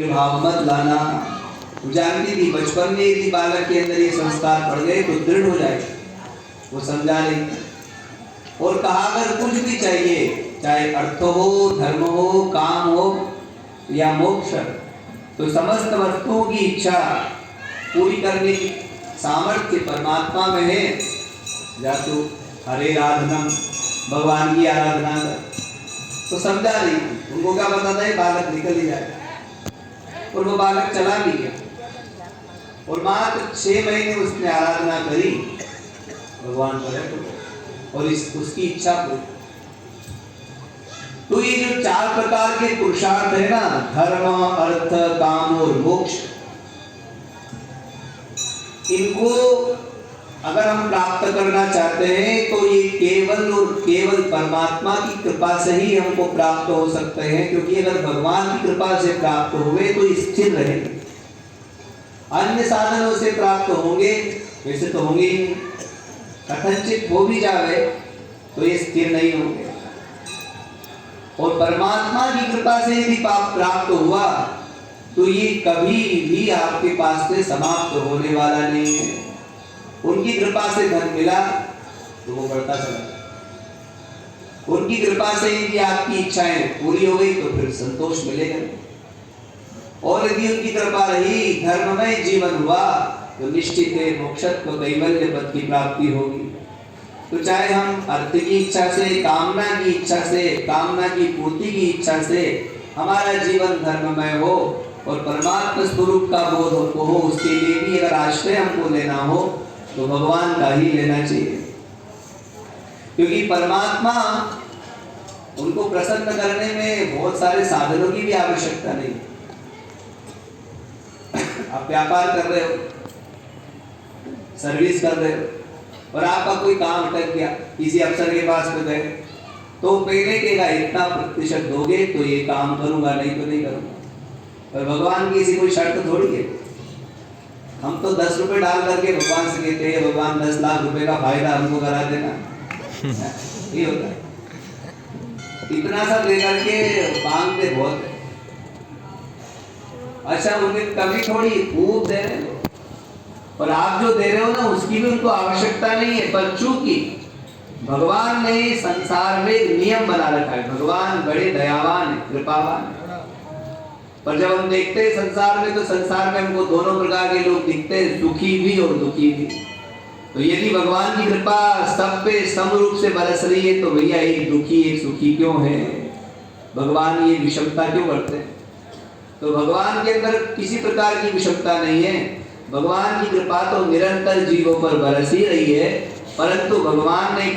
भाव मत लाना। वो जानती थी बचपन में यदि बालक के अंदर ये संस्कार पड़ गए तो दृढ़ हो जाए। वो समझा नहीं और कहा अगर कुछ भी चाहिए, चाहे अर्थ हो, धर्म हो, काम हो या मोक्ष, तो समस्त वस्तुओं की इच्छा पूरी करने की सामर्थ्य परमात्मा में है। या तो हरे आराधना, भगवान की आराधना कर। तो समझा नहीं, उनको क्या पता था बालक निकल ही जाए। और वो बालक चला भी गया और मात्र 6 महीने उसने आराधना करी, भगवान प्रकट और उसकी इच्छा पूरी। तो ये जो 4 प्रकार के पुरुषार्थ है ना, धर्म, अर्थ, काम और मोक्ष, इनको अगर हम प्राप्त करना चाहते हैं तो ये केवल और केवल परमात्मा की कृपा से ही हमको प्राप्त हो सकते हैं। क्योंकि अगर भगवान की कृपा से प्राप्त हुए तो स्थिर रहेंगे, अन्य साधनों से प्राप्त होंगे वैसे तो होंगे ही नहीं, कथनचित हो भी जावे तो ये स्थिर नहीं होंगे। और परमात्मा की कृपा से यदि प्राप्त हुआ तो ये कभी भी आपके पास से समाप्त होने वाला नहीं है। उनकी कृपा से धन मिला तो वो बढ़ता चला। उनकी कृपा से यदि आपकी इच्छाएं पूरी हो गई तो फिर संतोष मिलेगा। और यदि उनकी कृपा रही, धर्ममय जीवन हुआ, तो निश्चित है मोक्षत्व कैवल्य पद की प्राप्ति होगी। तो चाहे हम अर्थ की इच्छा से, कामना की इच्छा से, कामना की पूर्ति की इच्छा से हमारा जीवन धर्ममय हो और परमात्मा स्वरूप का बोध हमको हो, उसके लिए भी अगर आश्रय हमको लेना हो तो भगवान का ही लेना चाहिए। क्योंकि परमात्मा उनको प्रसन्न करने में बहुत सारे साधनों की भी आवश्यकता नहीं। आप व्यापार कर रहे हो, सर्विस कर रहे हो और आपका कोई काम अटक गया, किसी अफसर के पास में गए तो पहले कहेगा इतना प्रतिशत दोगे तो ये काम करूंगा, नहीं तो नहीं करूंगा। और भगवान की ऐसी कोई शर्त थोड़ी है। हम तो 10 रुपए डाल करके भगवान से कहते हैं भगवान 10 लाख रुपए का फायदा हमको करा देना। ये होता है, इतना सब लेकर के मांगते बहुत है। अच्छा उन्हें कभी थोड़ी खूब दे रहे हो, और आप जो दे रहे हो ना उसकी भी उनको आवश्यकता नहीं है। पर चूंकि भगवान ने संसार में नियम बना रखा है, भगवान बड़े दयावान है, कृपावान है। पर जब हम देखते हैं संसार में, तो संसार में हमको दोनों प्रकार के लोग दिखते हैं, सुखी भी और दुखी भी। तो यदि भगवान की कृपा सब पे सम रूप से बरस रही है तो भैया एक दुखी एक सुखी क्यों है? भगवान ये विषमता क्यों करते हैं? तो भगवान के अंदर किसी प्रकार की विषमता नहीं है। भगवान की कृपा तो निरंतर जीवों पर बरस ही रही है, परंतु भगवान ने